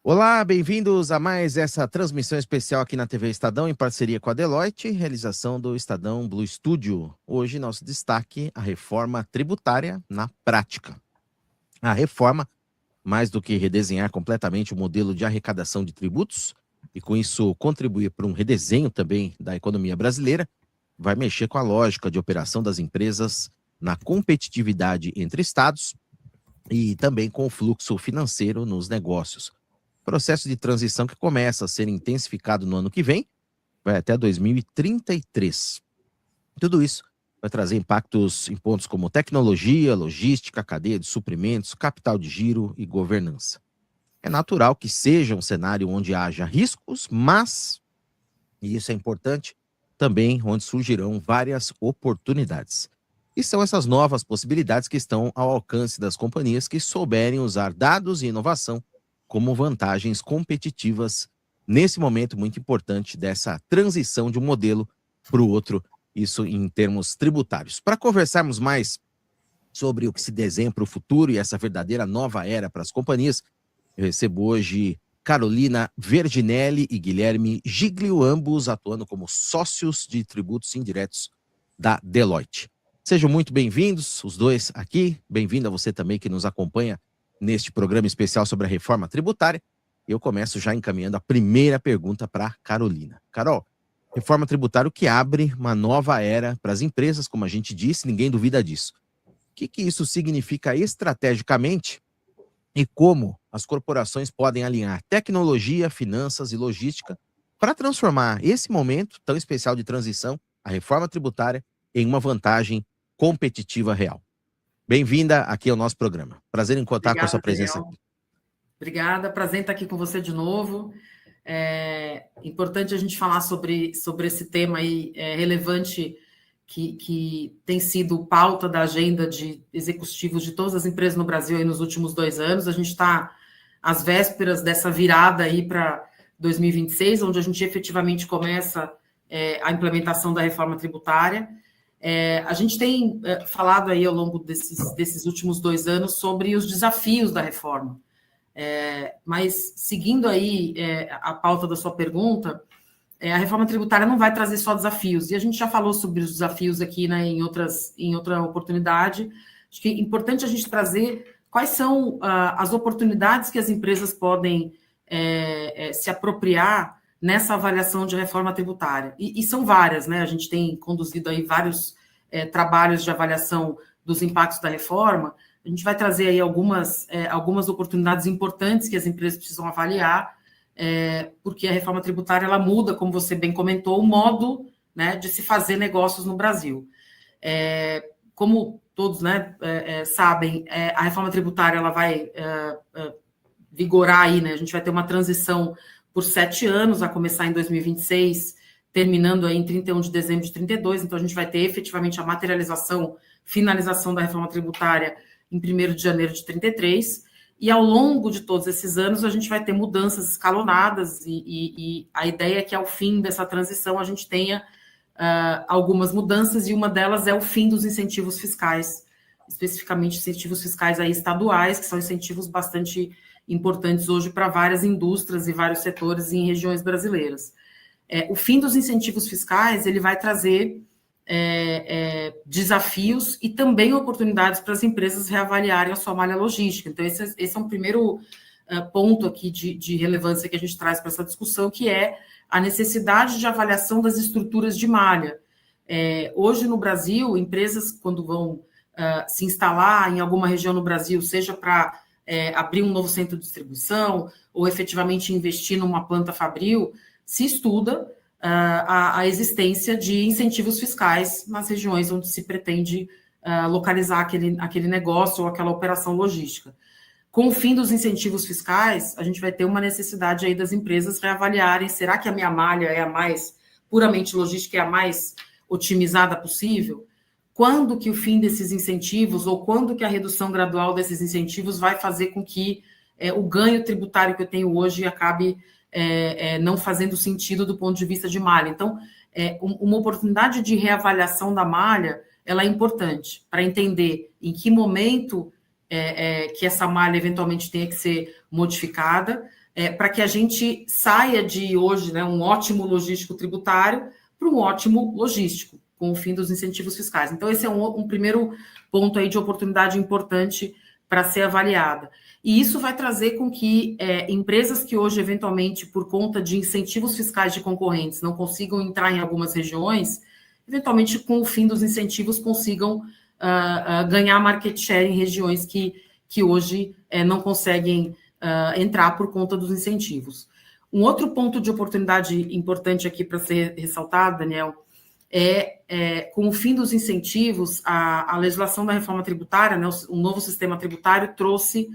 Olá, bem-vindos a mais essa transmissão especial aqui na TV Estadão, em parceria com a Deloitte, realização do Estadão Blue Studio. Hoje, nosso destaque, a reforma tributária na prática. A reforma, mais do que redesenhar completamente o modelo de arrecadação de tributos, e com isso contribuir para um redesenho também da economia brasileira, vai mexer com a lógica de operação das empresas na competitividade entre estados e também com o fluxo financeiro nos negócios. Processo de transição que começa a ser intensificado no ano que vem, vai até 2033. Tudo isso vai trazer impactos em pontos como tecnologia, logística, cadeia de suprimentos, capital de giro e governança. É natural que seja um cenário onde haja riscos, mas, e isso é importante, também onde surgirão várias oportunidades. E são essas novas possibilidades que estão ao alcance das companhias que souberem usar dados e inovação como vantagens competitivas nesse momento muito importante dessa transição de um modelo para o outro, isso em termos tributários. Para conversarmos mais sobre o que se desenha para o futuro e essa verdadeira nova era para as companhias, eu recebo hoje Carolina Verdinelli e Guilherme Giglio, ambos atuando como sócios de tributos indiretos da Deloitte. Sejam muito bem-vindos, os dois aqui. Bem-vindo a você também que nos acompanha neste programa especial sobre a reforma tributária. Eu começo já encaminhando a primeira pergunta para Carolina. Carol, reforma tributária que abre uma nova era para as empresas, como a gente disse, ninguém duvida disso. O que isso significa estrategicamente e como as corporações podem alinhar tecnologia, finanças e logística para transformar esse momento tão especial de transição, a reforma tributária, em uma vantagem competitiva real? Bem-vinda aqui ao nosso programa. Prazer em contar com a sua presença aqui. Obrigada, prazer em estar aqui com você de novo. É importante a gente falar sobre esse tema aí, relevante, que tem sido pauta da agenda de executivos de todas as empresas no Brasil aí nos últimos 2 anos. A gente está às vésperas dessa virada aí para 2026, onde a gente efetivamente começa a implementação da reforma tributária. A gente tem falado aí ao longo desses últimos 2 anos sobre os desafios da reforma, mas seguindo aí a pauta da sua pergunta, a reforma tributária não vai trazer só desafios, e a gente já falou sobre os desafios aqui, né, em outra oportunidade. Acho que é importante a gente trazer quais são as oportunidades que as empresas podem se apropriar nessa avaliação de reforma tributária. E são várias, né? A gente tem conduzido aí vários trabalhos de avaliação dos impactos da reforma. A gente vai trazer aí algumas oportunidades importantes que as empresas precisam avaliar, porque a reforma tributária ela muda, como você bem comentou, o modo, né, de se fazer negócios no Brasil. Como todos, né, sabem, a reforma tributária ela vai vigorar aí, né? A gente vai ter uma transição por 7 anos, a começar em 2026, terminando aí em 31 de dezembro de 32, então a gente vai ter efetivamente a materialização, finalização da reforma tributária em 1º de janeiro de 33, e ao longo de todos esses anos a gente vai ter mudanças escalonadas, e a ideia é que ao fim dessa transição a gente tenha algumas mudanças, e uma delas é o fim dos incentivos fiscais, especificamente incentivos fiscais aí estaduais, que são incentivos bastante importantes hoje para várias indústrias e vários setores em regiões brasileiras. O fim dos incentivos fiscais ele vai trazer desafios e também oportunidades para as empresas reavaliarem a sua malha logística. Então, esse é um primeiro ponto aqui de relevância que a gente traz para essa discussão, que é a necessidade de avaliação das estruturas de malha. Hoje, no Brasil, empresas, quando vão se instalar em alguma região no Brasil, seja para abrir um novo centro de distribuição ou efetivamente investir numa planta fabril, se estuda a existência de incentivos fiscais nas regiões onde se pretende localizar aquele negócio ou aquela operação logística. Com o fim dos incentivos fiscais, a gente vai ter uma necessidade aí das empresas reavaliarem, será que a minha malha é a mais puramente logística, é a mais otimizada possível? Quando que o fim desses incentivos ou quando que a redução gradual desses incentivos vai fazer com que o ganho tributário que eu tenho hoje acabe não fazendo sentido do ponto de vista de malha? Então, uma oportunidade de reavaliação da malha, ela é importante para entender em que momento que essa malha eventualmente tenha que ser modificada, para que a gente saia de hoje, né, um ótimo logístico tributário para um ótimo logístico, com o fim dos incentivos fiscais. Então, esse é um primeiro ponto aí de oportunidade importante para ser avaliada. E isso vai trazer com que empresas que hoje, eventualmente, por conta de incentivos fiscais de concorrentes, não consigam entrar em algumas regiões, eventualmente, com o fim dos incentivos, consigam ganhar market share em regiões que hoje não conseguem entrar por conta dos incentivos. Um outro ponto de oportunidade importante aqui para ser ressaltado, Daniel, com o fim dos incentivos, a legislação da reforma tributária, né, o novo sistema tributário trouxe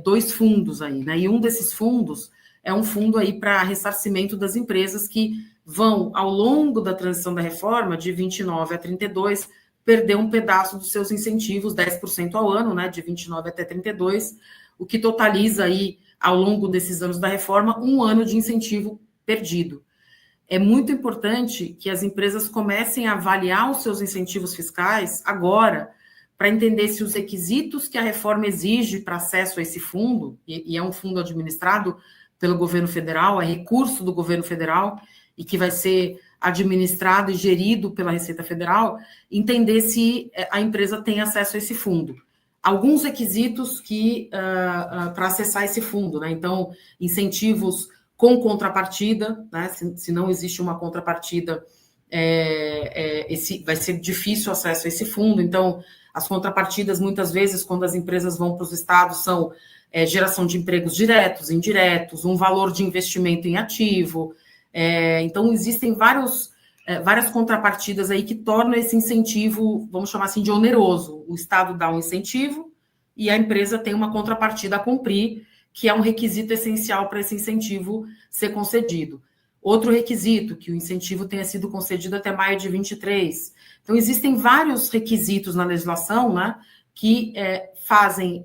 2 fundos aí, né? E um desses fundos é um fundo aí para ressarcimento das empresas que vão, ao longo da transição da reforma, de 29 a 32, perder um pedaço dos seus incentivos, 10% ao ano, né? De 29 até 32, o que totaliza aí, ao longo desses anos da reforma, 1 ano de incentivo perdido. É muito importante que as empresas comecem a avaliar os seus incentivos fiscais agora, para entender se os requisitos que a reforma exige para acesso a esse fundo, e é um fundo administrado pelo governo federal, é recurso do governo federal, e que vai ser administrado e gerido pela Receita Federal, entender se a empresa tem acesso a esse fundo. Alguns requisitos para acessar esse fundo, né? Então, incentivos com contrapartida, né? Se não existe uma contrapartida, vai ser difícil o acesso a esse fundo. Então, as contrapartidas, muitas vezes, quando as empresas vão para os estados, são geração de empregos diretos, indiretos, um valor de investimento em ativo. Então, existem várias contrapartidas aí que tornam esse incentivo, vamos chamar assim, de oneroso. O estado dá um incentivo e a empresa tem uma contrapartida a cumprir, que é um requisito essencial para esse incentivo ser concedido. Outro requisito, que o incentivo tenha sido concedido até maio de 23. Então, existem vários requisitos na legislação, né, que fazem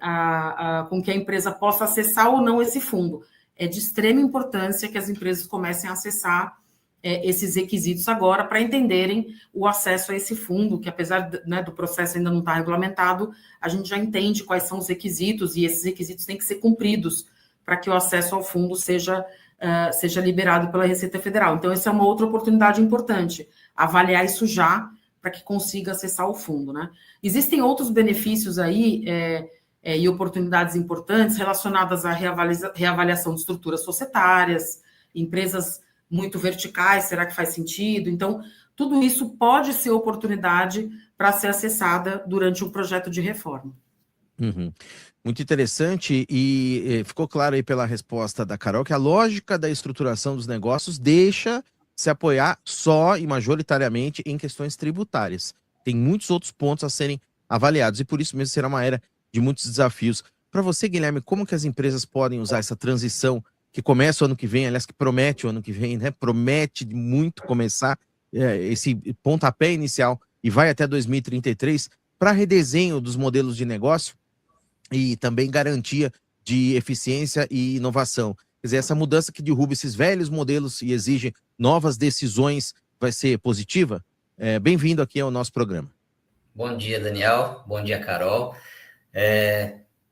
com que a empresa possa acessar ou não esse fundo. É de extrema importância que as empresas comecem a acessar esses requisitos agora para entenderem o acesso a esse fundo, que apesar do processo ainda não estar regulamentado, a gente já entende quais são os requisitos e esses requisitos têm que ser cumpridos para que o acesso ao fundo seja liberado pela Receita Federal. Então, essa é uma outra oportunidade importante, avaliar isso já para que consiga acessar o fundo, né? Existem outros benefícios aí e oportunidades importantes relacionadas à reavaliação de estruturas societárias, empresas muito verticais, será que faz sentido? Então, tudo isso pode ser oportunidade para ser acessada durante um projeto de reforma. Uhum. Muito interessante, e ficou claro aí pela resposta da Carol que a lógica da estruturação dos negócios deixa se apoiar só e majoritariamente em questões tributárias. Tem muitos outros pontos a serem avaliados e por isso mesmo será uma era de muitos desafios. Para você, Guilherme, como que as empresas podem usar essa transição que começa o ano que vem, aliás, que promete o ano que vem, né? Promete muito começar esse pontapé inicial e vai até 2033 para redesenho dos modelos de negócio e também garantia de eficiência e inovação. Quer dizer, essa mudança que derruba esses velhos modelos e exige novas decisões vai ser positiva? Bem-vindo aqui ao nosso programa. Bom dia, Daniel. Bom dia, Carol.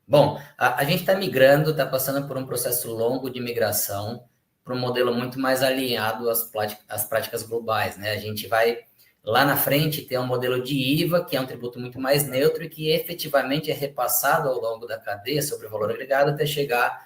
Bom, a gente está migrando, está passando por um processo longo de migração para um modelo muito mais alinhado às práticas globais, né? A gente vai, lá na frente, ter um modelo de IVA, que é um tributo muito mais neutro e que efetivamente é repassado ao longo da cadeia sobre o valor agregado até chegar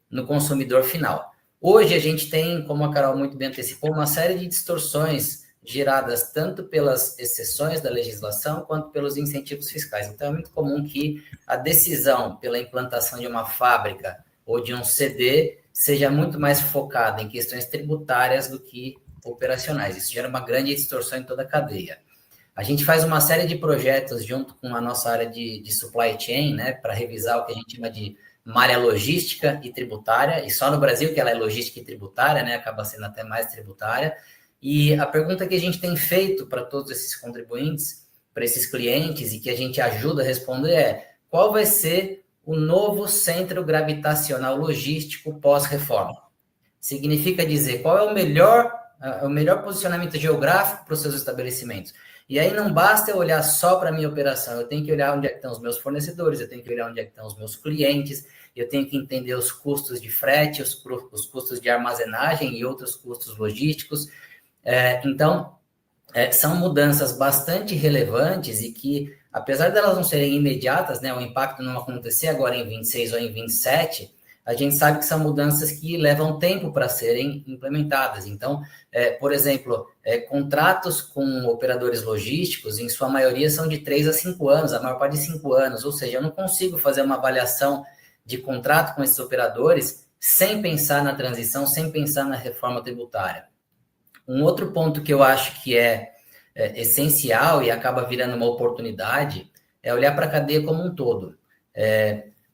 no consumidor final. Hoje a gente tem, como a Carol muito bem antecipou, uma série de distorções geradas tanto pelas exceções da legislação quanto pelos incentivos fiscais. Então, é muito comum que a decisão pela implantação de uma fábrica ou de um CD seja muito mais focada em questões tributárias do que operacionais. Isso gera uma grande distorção em toda a cadeia. A gente faz uma série de projetos junto com a nossa área de supply chain, né, para revisar o que a gente chama de malha logística e tributária, e só no Brasil que ela é logística e tributária, né, acaba sendo até mais tributária. E a pergunta que a gente tem feito para todos esses contribuintes, para esses clientes, e que a gente ajuda a responder é: qual vai ser o novo centro gravitacional logístico pós-reforma? Significa dizer qual é o melhor posicionamento geográfico para os seus estabelecimentos. E aí não basta eu olhar só para a minha operação, eu tenho que olhar onde é que estão os meus fornecedores, eu tenho que olhar onde é que estão os meus clientes, eu tenho que entender os custos de frete, os custos de armazenagem e outros custos logísticos. Então, são mudanças bastante relevantes e que, apesar delas não serem imediatas, né, o impacto não acontecer agora em 26 ou em 27, a gente sabe que são mudanças que levam tempo para serem implementadas. Então, por exemplo, contratos com operadores logísticos, em sua maioria, são de 3 a 5 anos, a maior parte de 5 anos, ou seja, eu não consigo fazer uma avaliação de contrato com esses operadores sem pensar na transição, sem pensar na reforma tributária. Um outro ponto que eu acho que é essencial e acaba virando uma oportunidade é olhar para a cadeia como um todo.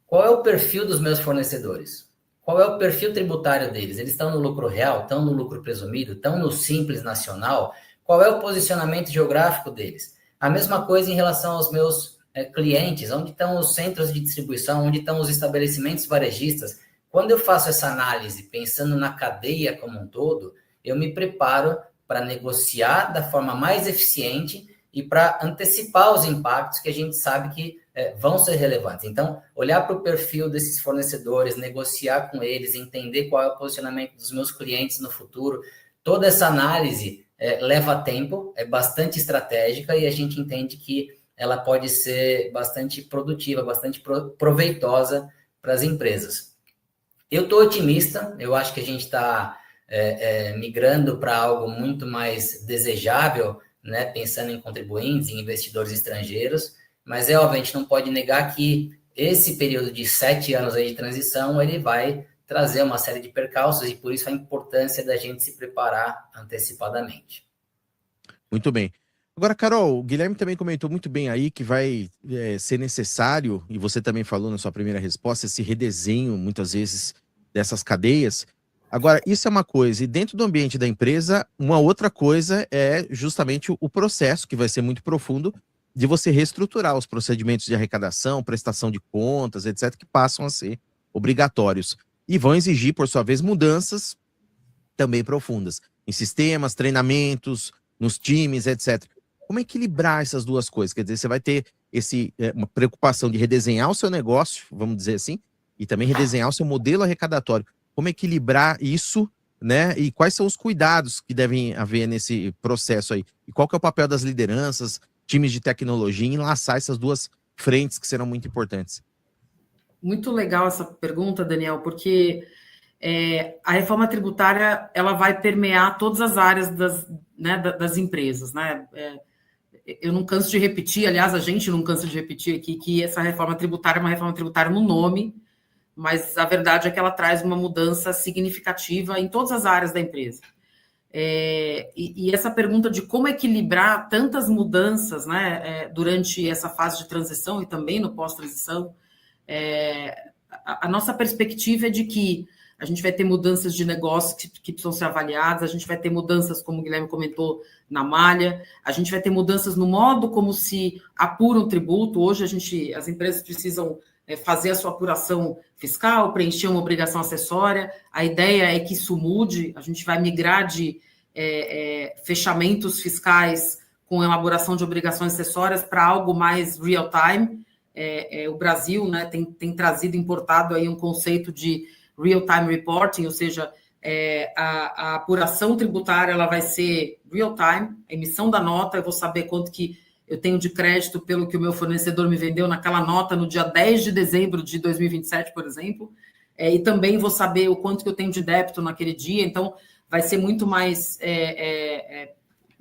Qual é o perfil dos meus fornecedores? Qual é o perfil tributário deles? Eles estão no lucro real? Estão no lucro presumido? Estão no simples nacional? Qual é o posicionamento geográfico deles? A mesma coisa em relação aos meus clientes. Onde estão os centros de distribuição? Onde estão os estabelecimentos varejistas? Quando eu faço essa análise pensando na cadeia como um todo, eu me preparo para negociar da forma mais eficiente e para antecipar os impactos que a gente sabe que vão ser relevantes. Então, olhar para o perfil desses fornecedores, negociar com eles, entender qual é o posicionamento dos meus clientes no futuro, toda essa análise leva tempo, é bastante estratégica e a gente entende que ela pode ser bastante produtiva, bastante proveitosa para as empresas. Eu estou otimista, eu acho que a gente está migrando para algo muito mais desejável, né, pensando em contribuintes, em investidores estrangeiros, mas óbvio, a gente não pode negar que esse período de 7 anos aí de transição, ele vai trazer uma série de percalços e por isso a importância da gente se preparar antecipadamente. Muito bem. Agora, Carol, o Guilherme também comentou muito bem aí que vai ser necessário, e você também falou na sua primeira resposta, esse redesenho, muitas vezes, dessas cadeias. Agora, isso é uma coisa, e dentro do ambiente da empresa, uma outra coisa é justamente o processo, que vai ser muito profundo, de você reestruturar os procedimentos de arrecadação, prestação de contas, etc., que passam a ser obrigatórios. E vão exigir, por sua vez, mudanças também profundas, em sistemas, treinamentos, nos times, etc. Como equilibrar essas duas coisas? Quer dizer, você vai ter uma preocupação de redesenhar o seu negócio, vamos dizer assim, e também redesenhar o seu modelo arrecadatório. Como equilibrar isso, né? E quais são os cuidados que devem haver nesse processo aí? E qual que é o papel das lideranças, times de tecnologia, em enlaçar essas duas frentes que serão muito importantes? Muito legal essa pergunta, Daniel, porque a reforma tributária ela vai permear todas as áreas das empresas, né? Eu não canso de repetir, aliás, a gente não cansa de repetir aqui que essa reforma tributária é uma reforma tributária no nome, mas a verdade é que ela traz uma mudança significativa em todas as áreas da empresa. E essa pergunta de como equilibrar tantas mudanças, né, durante essa fase de transição e também no pós-transição, a nossa perspectiva é de que a gente vai ter mudanças de negócio que precisam ser avaliadas, a gente vai ter mudanças, como o Guilherme comentou, na malha, a gente vai ter mudanças no modo como se apura um tributo. Hoje as empresas precisam fazer a sua apuração fiscal, preencher uma obrigação acessória. A ideia é que isso mude, a gente vai migrar de fechamentos fiscais com elaboração de obrigações acessórias para algo mais real-time. O Brasil, né, tem trazido, importado aí um conceito de real-time reporting, ou seja, a apuração tributária ela vai ser real-time, a emissão da nota, eu vou saber quanto que eu tenho de crédito pelo que o meu fornecedor me vendeu naquela nota no dia 10 de dezembro de 2027, por exemplo, e também vou saber o quanto que eu tenho de débito naquele dia, então vai ser muito mais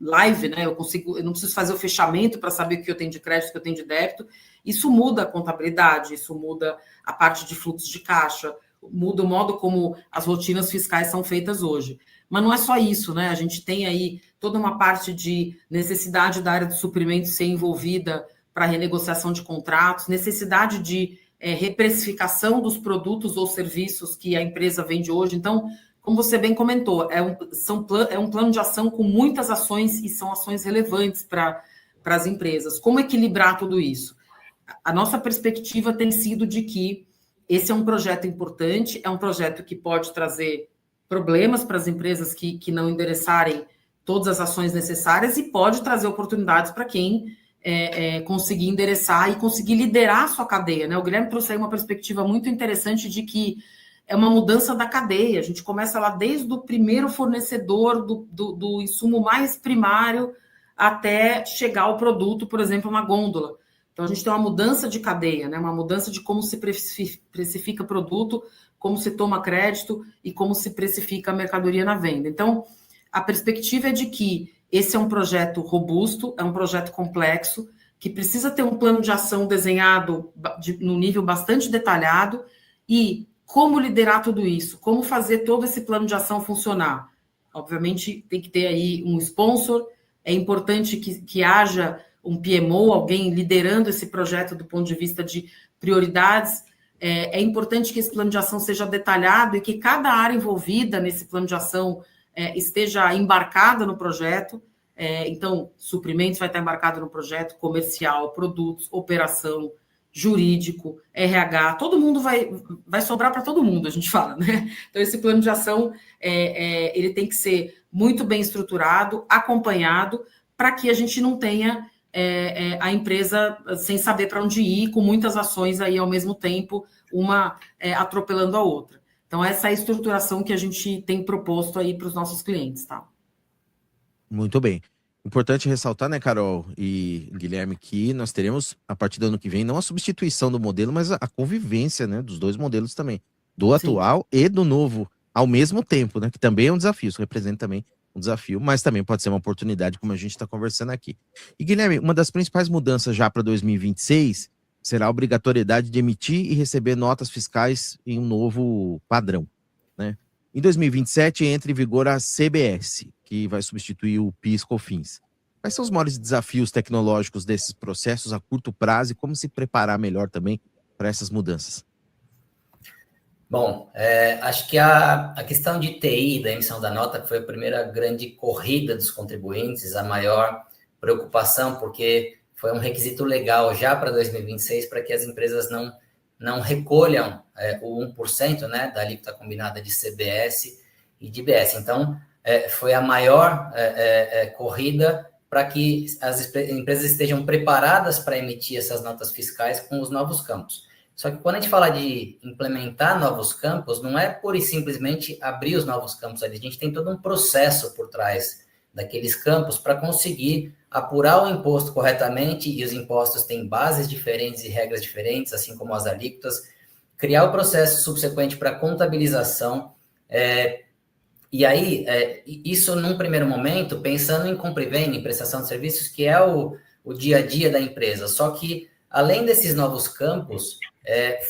live, né? Eu não preciso fazer o fechamento para saber o que eu tenho de crédito, o que eu tenho de débito. Isso muda a contabilidade, isso muda a parte de fluxo de caixa, muda o modo como as rotinas fiscais são feitas hoje. Mas não é só isso, né? A gente tem aí toda uma parte de necessidade da área de suprimento ser envolvida para renegociação de contratos, necessidade de reprecificação dos produtos ou serviços que a empresa vende hoje. Então, como você bem comentou, é um plano de ação com muitas ações e são ações relevantes para as empresas. Como equilibrar tudo isso? A nossa perspectiva tem sido de que esse é um projeto importante, é um projeto que pode trazer problemas para as empresas que não endereçarem todas as ações necessárias e pode trazer oportunidades para quem conseguir endereçar e conseguir liderar a sua cadeia, né? O Guilherme trouxe aí uma perspectiva muito interessante de que é uma mudança da cadeia. A gente começa lá desde o primeiro fornecedor do insumo mais primário até chegar ao produto, por exemplo, uma gôndola. Então, a gente tem uma mudança de cadeia, né? Uma mudança de como se precifica produto, como se toma crédito e como se precifica a mercadoria na venda. Então, a perspectiva é de que esse é um projeto robusto, é um projeto complexo, que precisa ter um plano de ação desenhado no nível bastante detalhado e como liderar tudo isso, como fazer todo esse plano de ação funcionar. Obviamente, tem que ter aí um sponsor, é importante que haja um PMO, alguém liderando esse projeto do ponto de vista de prioridades. É importante que esse plano de ação seja detalhado e que cada área envolvida nesse plano de ação esteja embarcada no projeto. Então, suprimentos vai estar embarcado no projeto, comercial, produtos, operação, jurídico, RH, todo mundo vai sobrar para todo mundo, a gente fala, né? Então, esse plano de ação, ele tem que ser muito bem estruturado, acompanhado, para que a gente não tenha a empresa sem saber para onde ir, com muitas ações aí ao mesmo tempo, uma atropelando a outra. Então, essa é a estruturação que a gente tem proposto aí para os nossos clientes, tá? Muito bem. Importante ressaltar, né, Carol e Guilherme, que nós teremos, a partir do ano que vem, não a substituição do modelo, mas a convivência, né, dos dois modelos também, do atual e do novo, ao mesmo tempo, né, que também é um desafio, isso representa também um desafio, mas também pode ser uma oportunidade, como a gente está conversando aqui. E, Guilherme, uma das principais mudanças já para 2026 será a obrigatoriedade de emitir e receber notas fiscais em um novo padrão, né? Em 2027 entra em vigor a CBS, que vai substituir o PIS/COFINS. Quais são os maiores desafios tecnológicos desses processos a curto prazo e como se preparar melhor também para essas mudanças? Bom, acho que a questão de TI, da emissão da nota, foi a primeira grande corrida dos contribuintes, a maior preocupação, porque foi um requisito legal já para 2026 para que as empresas não recolham o 1%, né, da alíquota combinada de CBS e de IBS. Então, foi a maior corrida para que as empresas estejam preparadas para emitir essas notas fiscais com os novos campos. Só que quando a gente fala de implementar novos campos, não é pura e simplesmente abrir os novos campos ali. A gente tem todo um processo por trás daqueles campos para conseguir apurar o imposto corretamente, e os impostos têm bases diferentes e regras diferentes, assim como as alíquotas, criar o processo subsequente para contabilização, e aí, isso num primeiro momento, pensando em compra e venda, em prestação de serviços, que é o dia a dia da empresa. Só que, além desses novos campos,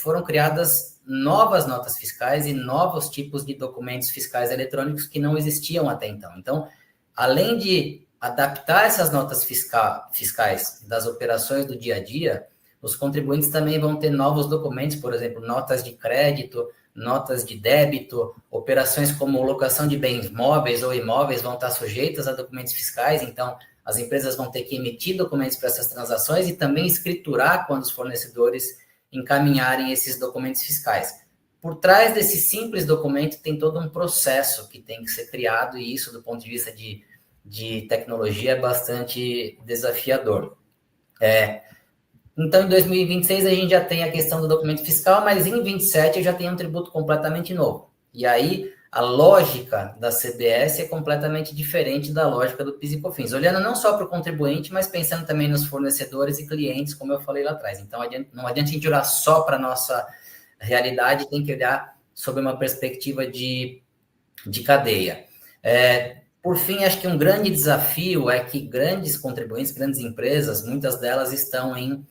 foram criadas novas notas fiscais e novos tipos de documentos fiscais eletrônicos que não existiam até então. Então, além de adaptar essas notas fiscais das operações do dia a dia, os contribuintes também vão ter novos documentos, por exemplo, notas de crédito, notas de débito, operações como locação de bens móveis ou imóveis vão estar sujeitas a documentos fiscais, então as empresas vão ter que emitir documentos para essas transações e também escriturar quando os fornecedores encaminharem esses documentos fiscais. Por trás desse simples documento tem todo um processo que tem que ser criado, e isso, do ponto de vista de tecnologia, é bastante desafiador. Então, em 2026, a gente já tem a questão do documento fiscal, mas em 2027 já tem um tributo completamente novo. E aí, a lógica da CBS é completamente diferente da lógica do PIS e COFINS, olhando não só para o contribuinte, mas pensando também nos fornecedores e clientes, como eu falei lá atrás. Então, não adianta a gente olhar só para a nossa realidade, tem que olhar sob uma perspectiva de cadeia. Por fim, acho que um grande desafio é que grandes contribuintes, grandes empresas, muitas delas estão em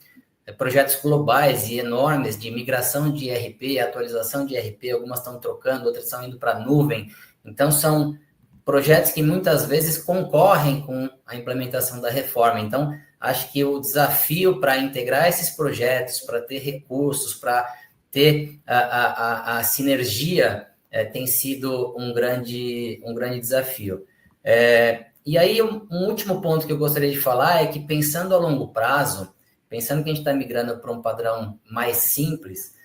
projetos globais e enormes de migração de ERP, atualização de ERP, algumas estão trocando, outras estão indo para a nuvem. Então, são projetos que muitas vezes concorrem com a implementação da reforma. Então, acho que o desafio para integrar esses projetos, para ter recursos, para ter a sinergia, tem sido um grande desafio. E aí, um último ponto que eu gostaria de falar é que, pensando a longo prazo, pensando que a gente está migrando para um padrão mais simples,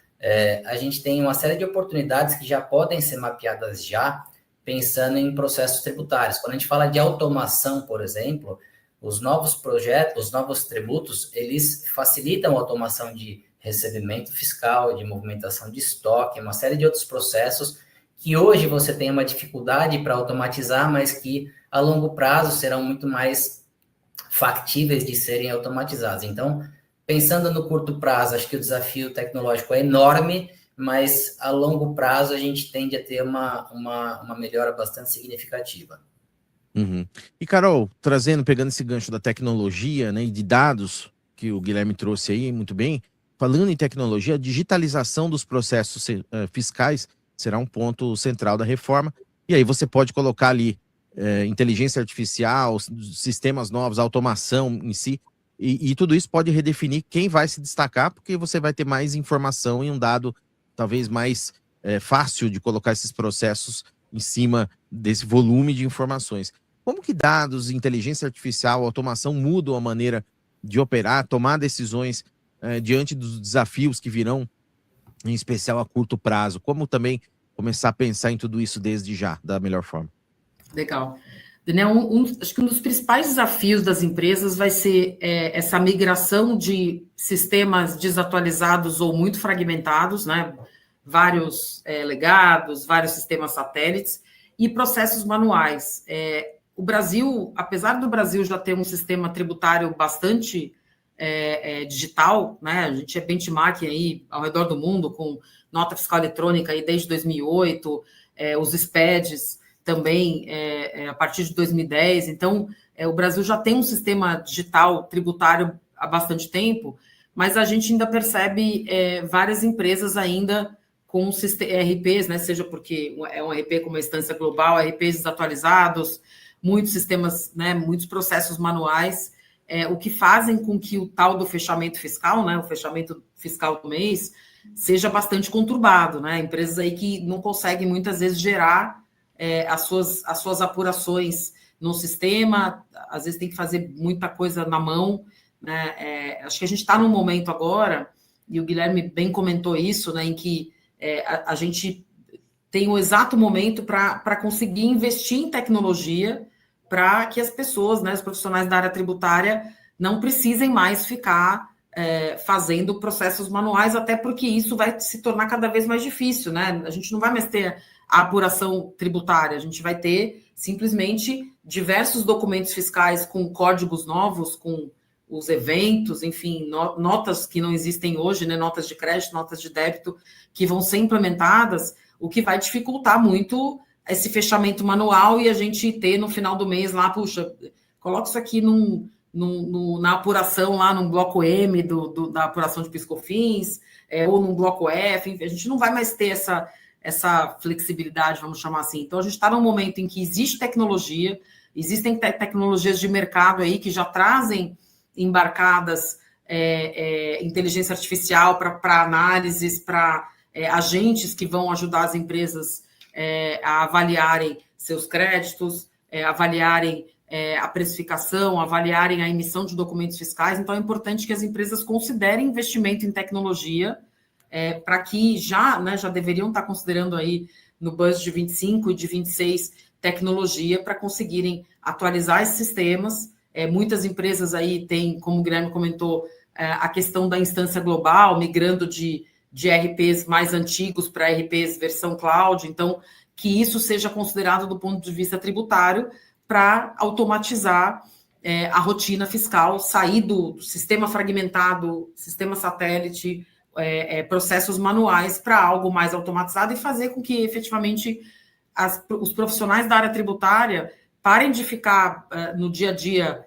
a gente tem uma série de oportunidades que já podem ser mapeadas já, pensando em processos tributários. Quando a gente fala de automação, por exemplo, os novos projetos, os novos tributos, eles facilitam a automação de recebimento fiscal, de movimentação de estoque, uma série de outros processos que hoje você tem uma dificuldade para automatizar, mas que a longo prazo serão muito mais factíveis de serem automatizados. Então, pensando no curto prazo, acho que o desafio tecnológico é enorme, mas a longo prazo a gente tende a ter uma melhora bastante significativa. Uhum. E, Carol, pegando esse gancho da tecnologia, né, e de dados que o Guilherme trouxe aí muito bem, falando em tecnologia, a digitalização dos processos fiscais será um ponto central da reforma. E aí você pode colocar ali inteligência artificial, sistemas novos, automação em si, e tudo isso pode redefinir quem vai se destacar, porque você vai ter mais informação e um dado talvez mais fácil de colocar esses processos em cima desse volume de informações. Como que dados, inteligência artificial, automação mudam a maneira de operar, tomar decisões diante dos desafios que virão, em especial a curto prazo? Como também começar a pensar em tudo isso desde já, da melhor forma? Legal. Daniel, acho que um dos principais desafios das empresas vai ser essa migração de sistemas desatualizados ou muito fragmentados, né? Vários legados, vários sistemas satélites e processos manuais. O Brasil, apesar do Brasil já ter um sistema tributário bastante digital, né? A gente é benchmark aí ao redor do mundo com nota fiscal eletrônica aí desde 2008, os SPEDs também a partir de 2010. Então, o Brasil já tem um sistema digital tributário há bastante tempo, mas a gente ainda percebe várias empresas ainda com RPs, né? Seja porque é um RP com uma instância global, RPs desatualizados, muitos sistemas, né? Muitos processos manuais, o que fazem com que o tal do fechamento fiscal, né? O fechamento fiscal do mês, seja bastante conturbado, né? Empresas aí que não conseguem muitas vezes gerar as suas apurações no sistema, às vezes tem que fazer muita coisa na mão, né? Acho que a gente está num momento agora, e o Guilherme bem comentou isso, né, em que a gente tem o exato momento para conseguir investir em tecnologia para que as pessoas, né, os profissionais da área tributária, não precisem mais ficar fazendo processos manuais, até porque isso vai se tornar cada vez mais difícil, né? A gente não vai mais ter a apuração tributária, a gente vai ter simplesmente diversos documentos fiscais com códigos novos, com os eventos, enfim, notas que não existem hoje, né, notas de crédito, notas de débito, que vão ser implementadas, o que vai dificultar muito esse fechamento manual e a gente ter no final do mês lá, puxa, coloca isso aqui na apuração lá no bloco M da apuração de PIS/COFINS, ou no bloco F, enfim, a gente não vai mais ter essa flexibilidade, vamos chamar assim. Então, a gente está num momento em que existe tecnologia, existem tecnologias de mercado aí que já trazem embarcadas inteligência artificial para análises, para agentes que vão ajudar as empresas a avaliarem seus créditos, avaliarem a precificação, avaliarem a emissão de documentos fiscais. Então, é importante que as empresas considerem investimento em tecnologia, para que já deveriam estar considerando aí no budget de 25 e de 26 tecnologia para conseguirem atualizar esses sistemas. Muitas empresas aí têm, como o Guilherme comentou, a questão da instância global, migrando de RPs mais antigos para RPs versão cloud, então que isso seja considerado do ponto de vista tributário para automatizar a rotina fiscal, sair do sistema fragmentado, sistema satélite, processos manuais para algo mais automatizado e fazer com que efetivamente os profissionais da área tributária parem de ficar no dia a dia,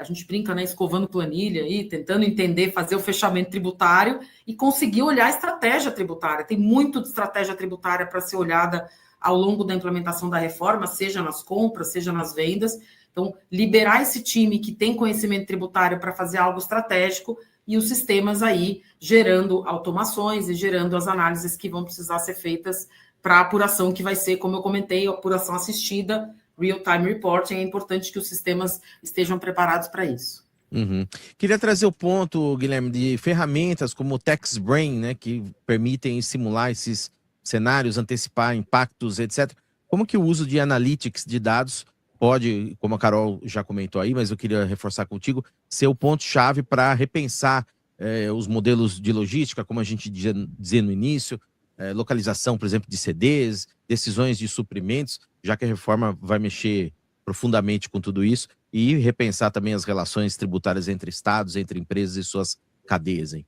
a gente brinca, né, escovando planilha aí, tentando entender, fazer o fechamento tributário e conseguir olhar a estratégia tributária. Tem muito de estratégia tributária para ser olhada ao longo da implementação da reforma, seja nas compras, seja nas vendas. Então, liberar esse time que tem conhecimento tributário para fazer algo estratégico e os sistemas aí gerando automações e gerando as análises que vão precisar ser feitas para a apuração que vai ser, como eu comentei, a apuração assistida, real-time reporting. É importante que os sistemas estejam preparados para isso. Uhum. Queria trazer o ponto, Guilherme, de ferramentas como o TaxBrain, né, que permitem simular esses cenários, antecipar impactos, etc. como que o uso de analytics de dados pode, como a Carol já comentou aí, mas eu queria reforçar contigo, ser o ponto-chave para repensar os modelos de logística, como a gente dizia no início, localização, por exemplo, de CDs, decisões de suprimentos, já que a reforma vai mexer profundamente com tudo isso, e repensar também as relações tributárias entre estados, entre empresas e suas cadeias, hein?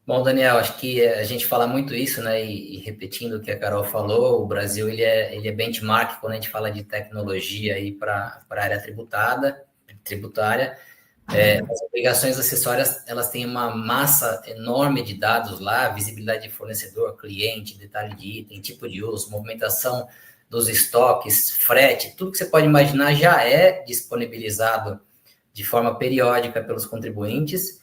Bom, Daniel, acho que a gente fala muito isso, né? E repetindo o que a Carol falou, o Brasil ele é benchmark quando a gente fala de tecnologia aí para a área tributária. As obrigações acessórias, elas têm uma massa enorme de dados lá, visibilidade de fornecedor, cliente, detalhe de item, tipo de uso, movimentação dos estoques, frete, tudo que você pode imaginar já é disponibilizado de forma periódica pelos contribuintes.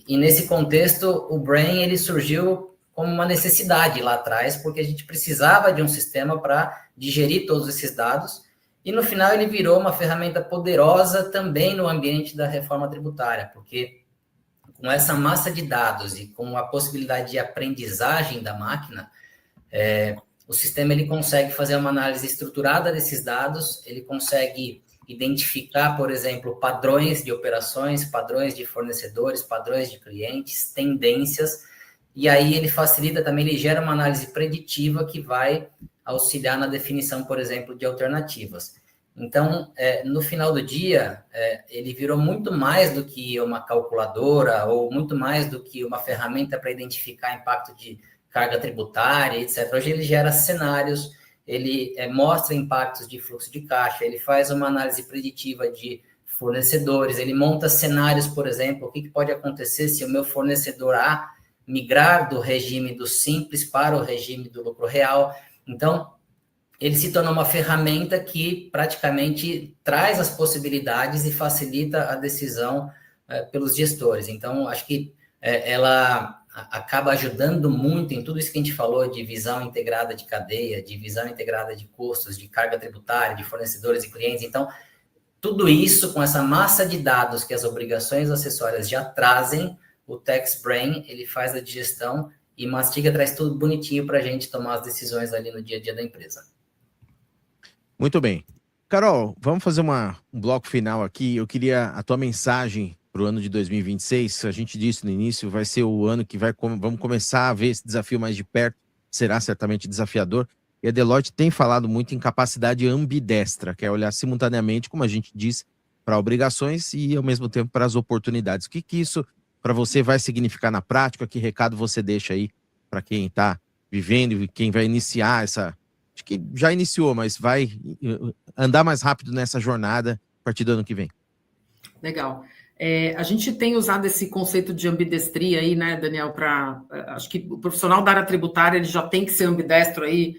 E nesse contexto, o Brain ele surgiu como uma necessidade lá atrás, porque a gente precisava de um sistema para digerir todos esses dados, e no final ele virou uma ferramenta poderosa também no ambiente da reforma tributária, porque com essa massa de dados e com a possibilidade de aprendizagem da máquina, o sistema ele consegue fazer uma análise estruturada desses dados, ele consegue identificar, por exemplo, padrões de operações, padrões de fornecedores, padrões de clientes, tendências, e aí ele facilita também, ele gera uma análise preditiva que vai auxiliar na definição, por exemplo, de alternativas. Então, no final do dia, ele virou muito mais do que uma calculadora ou muito mais do que uma ferramenta para identificar impacto de carga tributária, etc. Hoje ele gera cenários, ele mostra impactos de fluxo de caixa, ele faz uma análise preditiva de fornecedores, ele monta cenários, por exemplo, o que pode acontecer se o meu fornecedor A migrar do regime do simples para o regime do lucro real. Então, ele se tornou uma ferramenta que praticamente traz as possibilidades e facilita a decisão pelos gestores. Então, acho que ela acaba ajudando muito em tudo isso que a gente falou de visão integrada de cadeia, de visão integrada de custos, de carga tributária, de fornecedores e clientes. Então, tudo isso com essa massa de dados que as obrigações acessórias já trazem, o Tax Brain, ele faz a digestão e mastiga, traz tudo bonitinho para a gente tomar as decisões ali no dia a dia da empresa. Muito bem. Carol, vamos fazer um bloco final aqui. Eu queria a tua mensagem para o ano de 2026, a gente disse no início, vai ser o ano que vamos começar a ver esse desafio mais de perto, será certamente desafiador, e a Deloitte tem falado muito em capacidade ambidestra, que é olhar simultaneamente, como a gente disse, para obrigações e ao mesmo tempo para as oportunidades. O que isso para você vai significar na prática? Que recado você deixa aí para quem está vivendo e quem vai iniciar acho que já iniciou, mas vai andar mais rápido nessa jornada a partir do ano que vem? Legal. A gente tem usado esse conceito de ambidestria aí, né, Daniel, acho que o profissional da área tributária ele já tem que ser ambidestro aí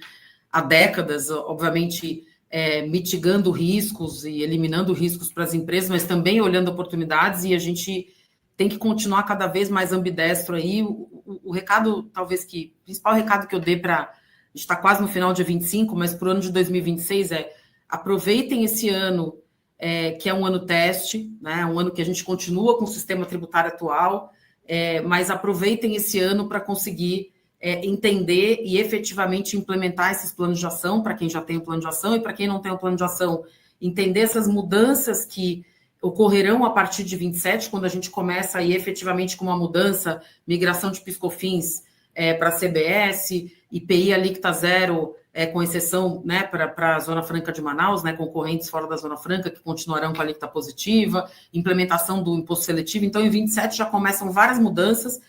há décadas, obviamente mitigando riscos e eliminando riscos para as empresas, mas também olhando oportunidades, e a gente tem que continuar cada vez mais ambidestro aí. O recado, talvez o principal recado que eu dei a gente está quase no final, dia 25, mas para o ano de 2026 aproveitem esse ano, que é um ano teste, né? Um ano que a gente continua com o sistema tributário atual, mas aproveitem esse ano para conseguir entender e efetivamente implementar esses planos de ação, para quem já tem o plano de ação e para quem não tem o plano de ação, entender essas mudanças que ocorrerão a partir de 27, quando a gente começa aí efetivamente com uma mudança, migração de PIS/COFINS para a CBS, IPI alíquota zero, com exceção, né, para a Zona Franca de Manaus, né, concorrentes fora da Zona Franca que continuarão com a alíquota positiva, implementação do imposto seletivo. Então, em 27 já começam várias mudanças,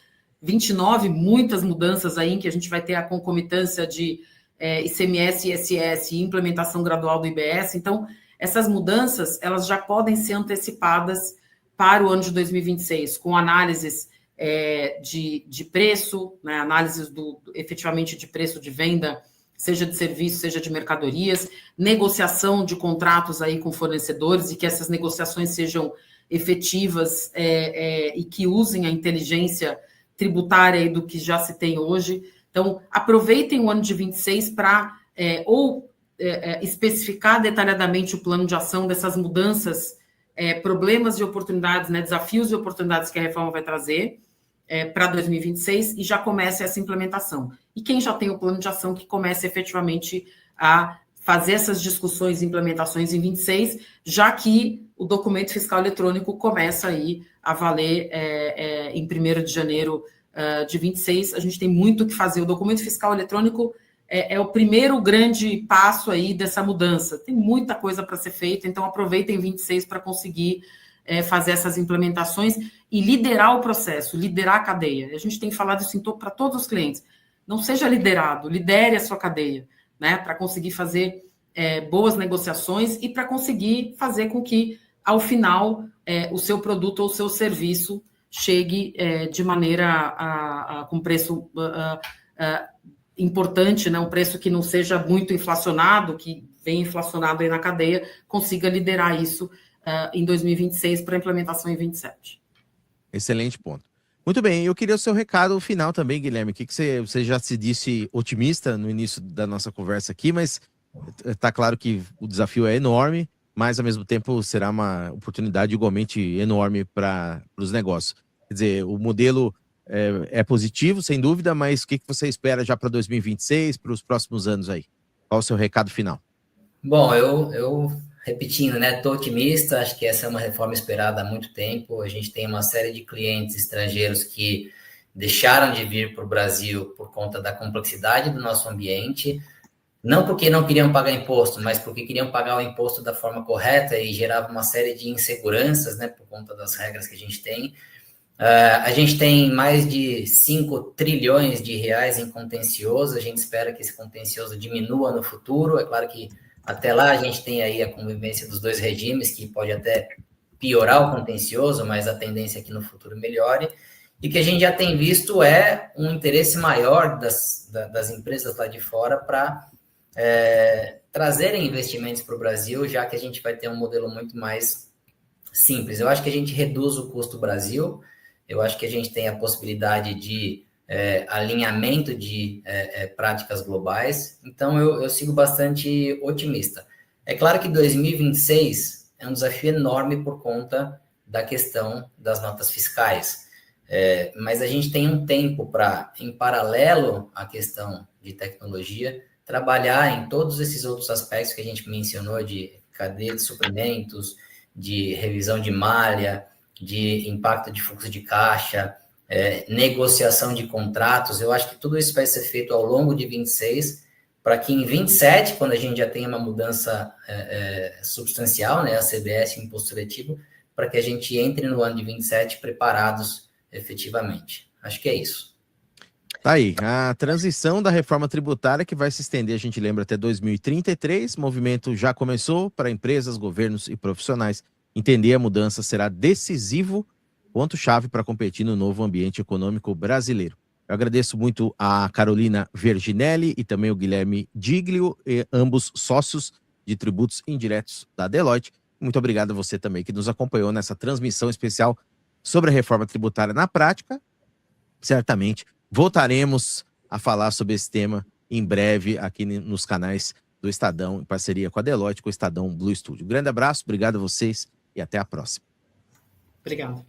29, muitas mudanças aí, em que a gente vai ter a concomitância de ICMS, ISS e implementação gradual do IBS. Então, essas mudanças, elas já podem ser antecipadas para o ano de 2026, com análises de preço, né, análises efetivamente de preço de venda, seja de serviços, seja de mercadorias, negociação de contratos aí com fornecedores e que essas negociações sejam efetivas e que usem a inteligência tributária aí do que já se tem hoje. Então, aproveitem o ano de 26 para especificar detalhadamente o plano de ação dessas mudanças, problemas e oportunidades, né, desafios e oportunidades que a reforma vai trazer para 2026 e já comece essa implementação. E quem já tem o plano de ação que comece efetivamente a fazer essas discussões e implementações em 26, já que o documento fiscal eletrônico começa aí a valer em 1º de janeiro de 26. A gente tem muito o que fazer. O documento fiscal eletrônico é o primeiro grande passo aí dessa mudança. Tem muita coisa para ser feita, então aproveitem 26 para conseguir fazer essas implementações e liderar o processo, liderar a cadeia. A gente tem falado isso para todos os clientes. Não seja liderado, lidere a sua cadeia, né, para conseguir fazer boas negociações e para conseguir fazer com que, ao final, o seu produto ou o seu serviço chegue de maneira com preço importante, né, um preço que não seja muito inflacionado, que vem inflacionado aí na cadeia, consiga liderar isso em 2026 para implementação em 27. Excelente ponto. Muito bem, eu queria o seu recado final também, Guilherme. Que você já se disse otimista no início da nossa conversa aqui, mas está claro que o desafio é enorme, mas ao mesmo tempo será uma oportunidade igualmente enorme para os negócios. Quer dizer, o modelo é positivo, sem dúvida, mas o que você espera já para 2026, para os próximos anos aí? Qual o seu recado final? Bom, eu repetindo, né, estou otimista, acho que essa é uma reforma esperada há muito tempo. A gente tem uma série de clientes estrangeiros que deixaram de vir para o Brasil por conta da complexidade do nosso ambiente, não porque não queriam pagar imposto, mas porque queriam pagar o imposto da forma correta e gerava uma série de inseguranças, né, por conta das regras que a gente tem. A gente tem mais de 5 trilhões de reais em contencioso, a gente espera que esse contencioso diminua no futuro. É claro que até lá a gente tem aí a convivência dos dois regimes, que pode até piorar o contencioso, mas a tendência é que no futuro melhore. E o que a gente já tem visto é um interesse maior das empresas lá de fora para trazerem investimentos para o Brasil, já que a gente vai ter um modelo muito mais simples. Eu acho que a gente reduz o custo Brasil, eu acho que a gente tem a possibilidade de alinhamento de práticas globais, então eu sigo bastante otimista. É claro que 2026 é um desafio enorme por conta da questão das notas fiscais, mas a gente tem um tempo para, em paralelo à questão de tecnologia, trabalhar em todos esses outros aspectos que a gente mencionou, de cadeia de suprimentos, de revisão de malha, de impacto de fluxo de caixa, negociação de contratos. Eu acho que tudo isso vai ser feito ao longo de 26, para que em 27, quando a gente já tenha uma mudança substancial, né, a CBS, o imposto seletivo, para que a gente entre no ano de 27 preparados efetivamente. Acho que é isso. Tá aí, a transição da reforma tributária que vai se estender, a gente lembra, até 2033. O movimento já começou para empresas, governos e profissionais. Entender a mudança será decisivo, ponto-chave para competir no novo ambiente econômico brasileiro. Eu agradeço muito a Carolina Verginelli e também o Guilherme Diglio, ambos sócios de tributos indiretos da Deloitte. Muito obrigado a você também que nos acompanhou nessa transmissão especial sobre a reforma tributária na prática. Certamente voltaremos a falar sobre esse tema em breve aqui nos canais do Estadão, em parceria com a Deloitte, com o Estadão Blue Studio. Um grande abraço, obrigado a vocês e até a próxima. Obrigado.